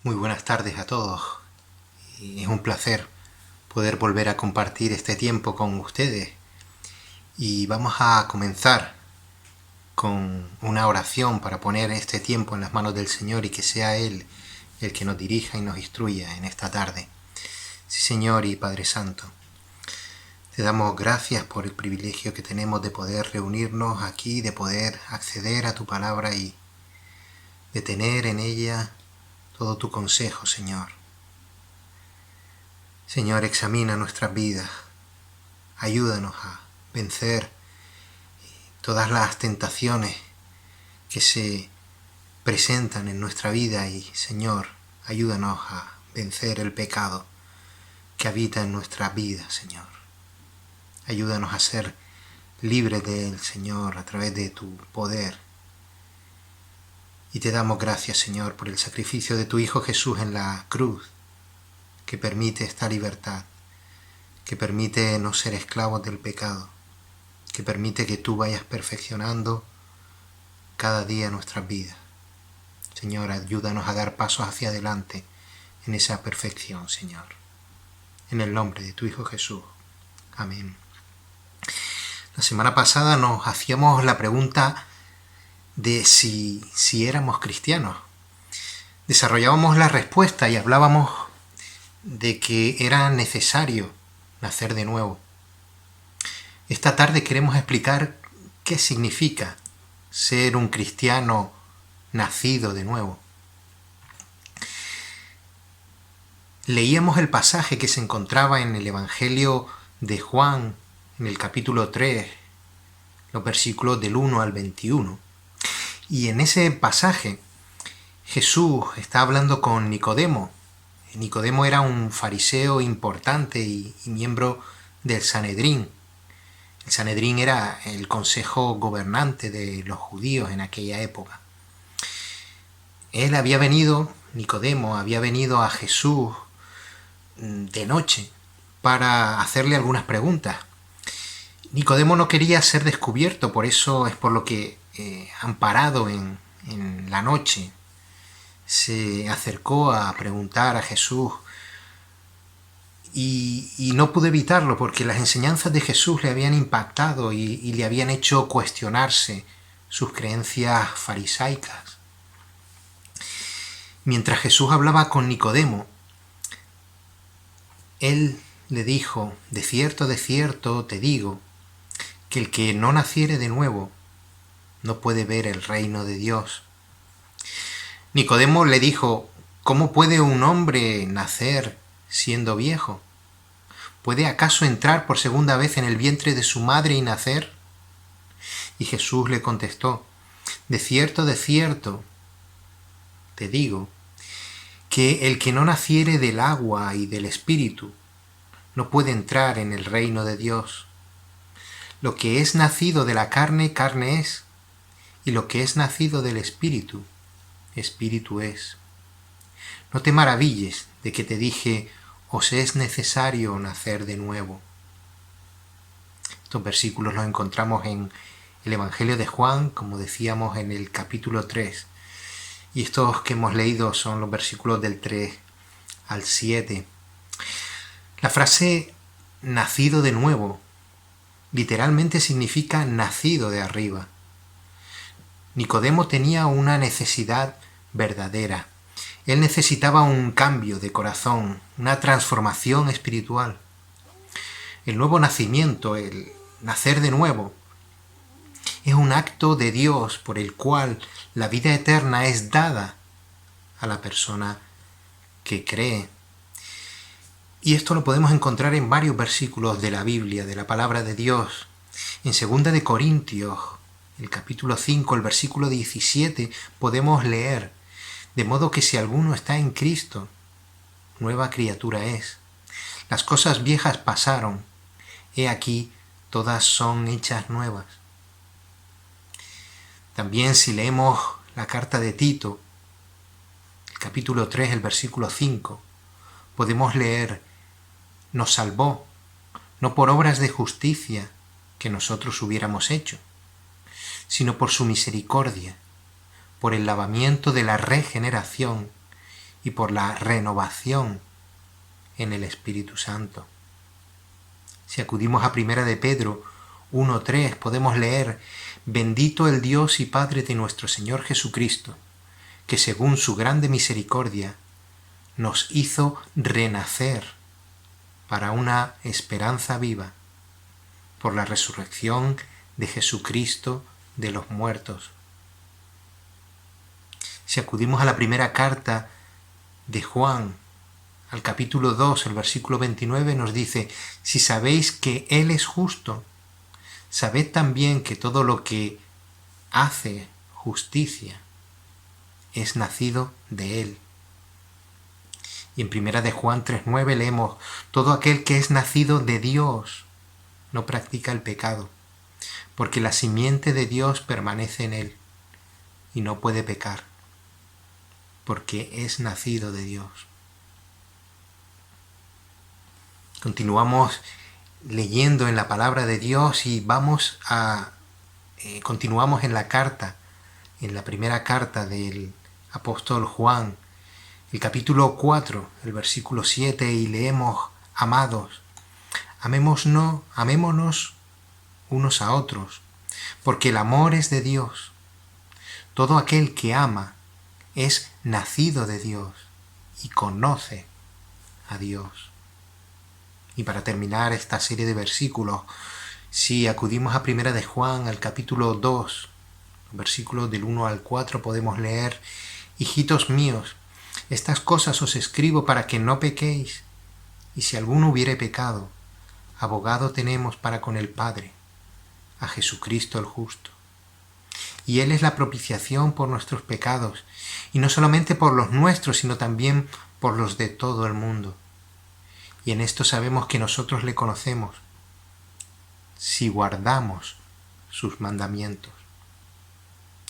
Muy buenas tardes a todos. Es un placer poder volver a compartir este tiempo con ustedes. Y vamos a comenzar con una oración para poner este tiempo en las manos del Señor y que sea Él el que nos dirija y nos instruya en esta tarde. Sí, Señor y Padre Santo, te damos gracias por el privilegio que tenemos de poder reunirnos aquí, de poder acceder a tu palabra y de tener en ella todo tu consejo, Señor. Señor, examina nuestras vidas, ayúdanos a vencer todas las tentaciones que se presentan en nuestra vida y, Señor, ayúdanos a vencer el pecado que habita en nuestra vida, Señor. Ayúdanos a ser libres del Señor a través de tu poder. Y te damos gracias, Señor, por el sacrificio de tu Hijo Jesús en la cruz, que permite esta libertad, que permite no ser esclavos del pecado, que permite que tú vayas perfeccionando cada día nuestras vidas. Señor, ayúdanos a dar pasos hacia adelante en esa perfección, Señor. En el nombre de tu Hijo Jesús. Amén. La semana pasada nos hacíamos la pregunta de si éramos cristianos. Desarrollábamos la respuesta y hablábamos de que era necesario nacer de nuevo. Esta tarde queremos explicar qué significa ser un cristiano nacido de nuevo. Leíamos el pasaje que se encontraba en el Evangelio de Juan, en el capítulo 3, los versículos del 1 al 21. Y en ese pasaje Jesús está hablando con Nicodemo. Nicodemo era un fariseo importante y miembro del Sanedrín. El Sanedrín era el consejo gobernante de los judíos en aquella época. Nicodemo había venido a Jesús de noche para hacerle algunas preguntas. Nicodemo no quería ser descubierto, por eso es por lo que amparado en la noche se acercó a preguntar a Jesús y no pudo evitarlo porque las enseñanzas de Jesús le habían impactado y le habían hecho cuestionarse sus creencias farisaicas. Mientras Jesús hablaba con Nicodemo, él le dijo: de cierto te digo, que el que no naciere de nuevo no puede ver el reino de Dios. Nicodemo le dijo: ¿cómo puede un hombre nacer siendo viejo? ¿Puede acaso entrar por segunda vez en el vientre de su madre y nacer? Y Jesús le contestó: de cierto te digo, que el que no naciere del agua y del Espíritu no puede entrar en el reino de Dios. Lo que es nacido de la carne, carne es, y lo que es nacido del Espíritu, Espíritu es. No te maravilles de que te dije: os es necesario nacer de nuevo. Estos versículos los encontramos en el Evangelio de Juan, como decíamos, en el capítulo 3. Y estos que hemos leído son los versículos del 3 al 7. La frase nacido de nuevo literalmente significa nacido de arriba. Nicodemo tenía una necesidad verdadera. Él necesitaba un cambio de corazón, una transformación espiritual. El nuevo nacimiento, el nacer de nuevo, es un acto de Dios por el cual la vida eterna es dada a la persona que cree. Y esto lo podemos encontrar en varios versículos de la Biblia, de la palabra de Dios. En 2 de Corintios, el capítulo 5, el versículo 17, podemos leer: de modo que si alguno está en Cristo, nueva criatura es. Las cosas viejas pasaron, he aquí, todas son hechas nuevas. También si leemos la carta de Tito, el capítulo 3, el versículo 5, podemos leer: nos salvó, no por obras de justicia que nosotros hubiéramos hecho, sino por su misericordia, por el lavamiento de la regeneración y por la renovación en el Espíritu Santo. Si acudimos a 1 de Pedro 1:3, podemos leer: Bendito el Dios y Padre de nuestro Señor Jesucristo, que según su grande misericordia nos hizo renacer para una esperanza viva por la resurrección de Jesucristo de los muertos. Si acudimos a la primera carta de Juan, al capítulo 2, el versículo 29, nos dice: si sabéis que Él es justo, sabed también que todo lo que hace justicia es nacido de Él. Y en 1 de Juan 3:9 leemos: todo aquel que es nacido de Dios no practica el pecado, porque la simiente de Dios permanece en él y no puede pecar, porque es nacido de Dios. Continuamos leyendo en la palabra de Dios y continuamos en la primera carta del apóstol Juan, el capítulo 4, el versículo 7, y leemos: amados, amémonos unos a otros, porque el amor es de Dios. Todo aquel que ama es nacido de Dios y conoce a Dios. Y para terminar esta serie de versículos, si acudimos a 1 de Juan, al capítulo 2, versículos del 1 al 4, podemos leer: hijitos míos, estas cosas os escribo para que no pequéis, y si alguno hubiere pecado, abogado tenemos para con el Padre, a Jesucristo el justo. Y Él es la propiciación por nuestros pecados, y no solamente por los nuestros, sino también por los de todo el mundo. Y en esto sabemos que nosotros le conocemos, si guardamos sus mandamientos.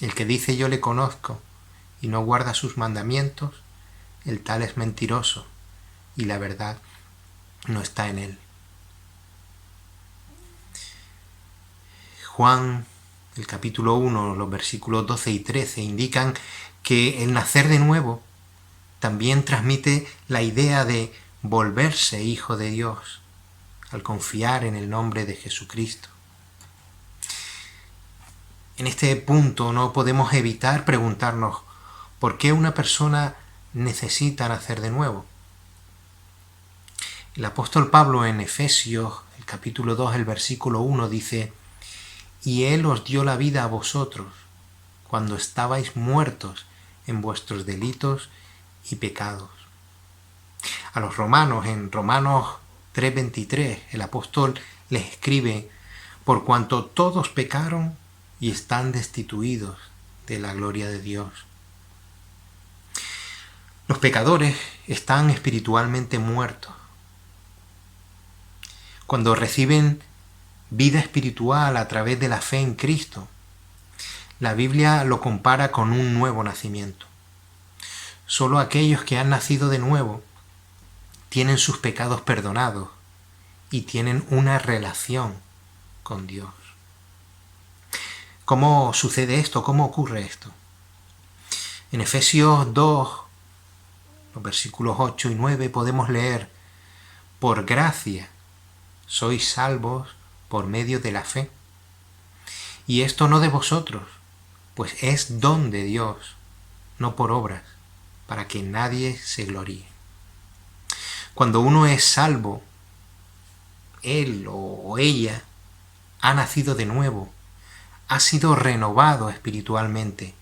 El que dice yo le conozco y no guarda sus mandamientos, el tal es mentiroso, y la verdad no está en él. Juan, el capítulo 1, los versículos 12 y 13 indican que el nacer de nuevo también transmite la idea de volverse hijo de Dios al confiar en el nombre de Jesucristo. En este punto no podemos evitar preguntarnos: ¿por qué una persona necesita nacer de nuevo? El apóstol Pablo en Efesios, el capítulo 2, el versículo 1 dice: y Él os dio la vida a vosotros cuando estabais muertos en vuestros delitos y pecados. A los romanos, en Romanos 3:23, el apóstol les escribe: por cuanto todos pecaron y están destituidos de la gloria de Dios. Los pecadores están espiritualmente muertos. Cuando reciben vida espiritual a través de la fe en Cristo, la Biblia lo compara con un nuevo nacimiento. Solo aquellos que han nacido de nuevo tienen sus pecados perdonados y tienen una relación con Dios. ¿Cómo sucede esto? ¿Cómo ocurre esto? En Efesios 2, los versículos 8 y 9 podemos leer: por gracia sois salvos por medio de la fe. Y esto no de vosotros, pues es don de Dios, no por obras, para que nadie se gloríe. Cuando uno es salvo, él o ella ha nacido de nuevo, ha sido renovado espiritualmente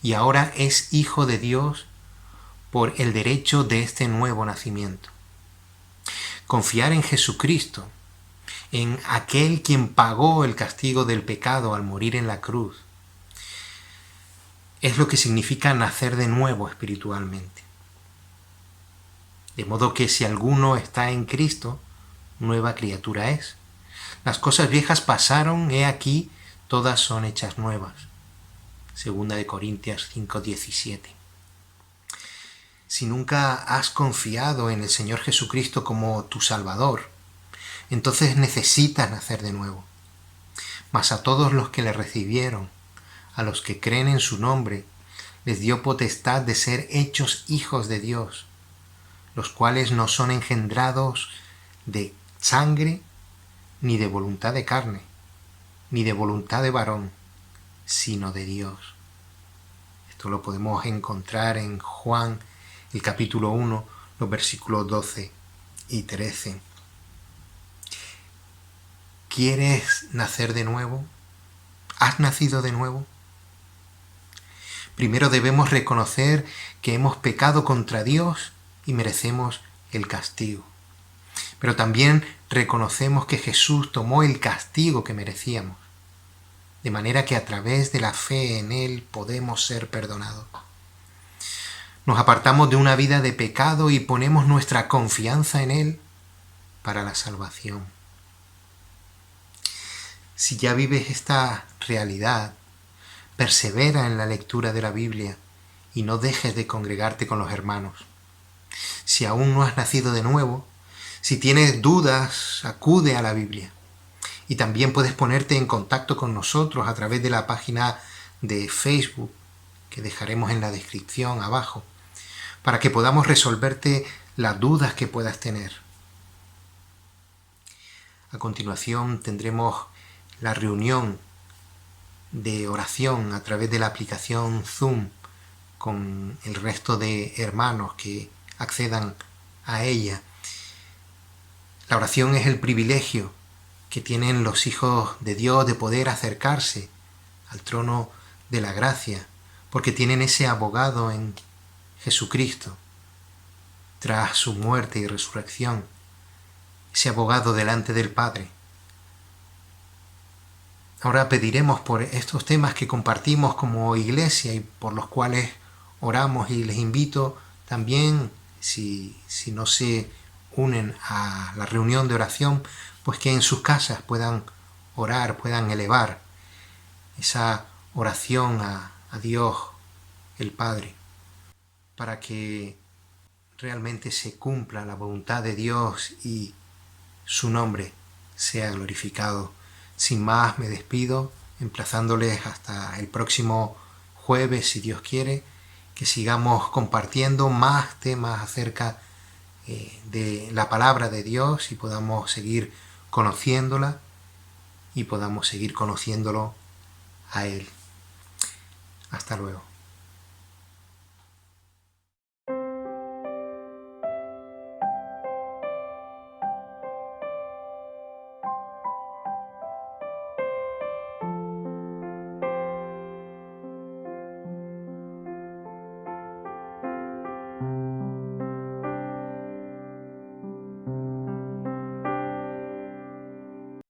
y ahora es hijo de Dios por el derecho de este nuevo nacimiento. Confiar en Jesucristo, en aquel quien pagó el castigo del pecado al morir en la cruz, es lo que significa nacer de nuevo espiritualmente. De modo que si alguno está en Cristo, nueva criatura es. Las cosas viejas pasaron, he aquí, todas son hechas nuevas. 2 Corintios 5:17. Si nunca has confiado en el Señor Jesucristo como tu Salvador, entonces necesitas nacer de nuevo. Mas a todos los que le recibieron, a los que creen en su nombre, les dio potestad de ser hechos hijos de Dios, los cuales no son engendrados de sangre, ni de voluntad de carne, ni de voluntad de varón, sino de Dios. Esto lo podemos encontrar en Juan, el capítulo 1, los versículos 12 y 13. ¿Quieres nacer de nuevo? ¿Has nacido de nuevo? Primero debemos reconocer que hemos pecado contra Dios y merecemos el castigo. Pero también reconocemos que Jesús tomó el castigo que merecíamos, de manera que a través de la fe en Él podemos ser perdonados. Nos apartamos de una vida de pecado y ponemos nuestra confianza en Él para la salvación. Si ya vives esta realidad, persevera en la lectura de la Biblia y no dejes de congregarte con los hermanos. Si aún no has nacido de nuevo, si tienes dudas, acude a la Biblia. Y también puedes ponerte en contacto con nosotros a través de la página de Facebook, que dejaremos en la descripción abajo, para que podamos resolverte las dudas que puedas tener. A continuación tendremos la reunión de oración a través de la aplicación Zoom con el resto de hermanos que accedan a ella. La oración es el privilegio que tienen los hijos de Dios de poder acercarse al trono de la gracia, porque tienen ese abogado en Jesucristo tras su muerte y resurrección, ese abogado delante del Padre. Ahora pediremos por estos temas que compartimos como iglesia y por los cuales oramos, y les invito también, si no se unen a la reunión de oración, pues que en sus casas puedan orar, puedan elevar esa oración a Dios el Padre, para que realmente se cumpla la voluntad de Dios y su nombre sea glorificado. Sin más, me despido, emplazándoles hasta el próximo jueves, si Dios quiere, que sigamos compartiendo más temas acerca de la palabra de Dios y podamos seguir conociéndola y podamos seguir conociéndolo a Él. Hasta luego.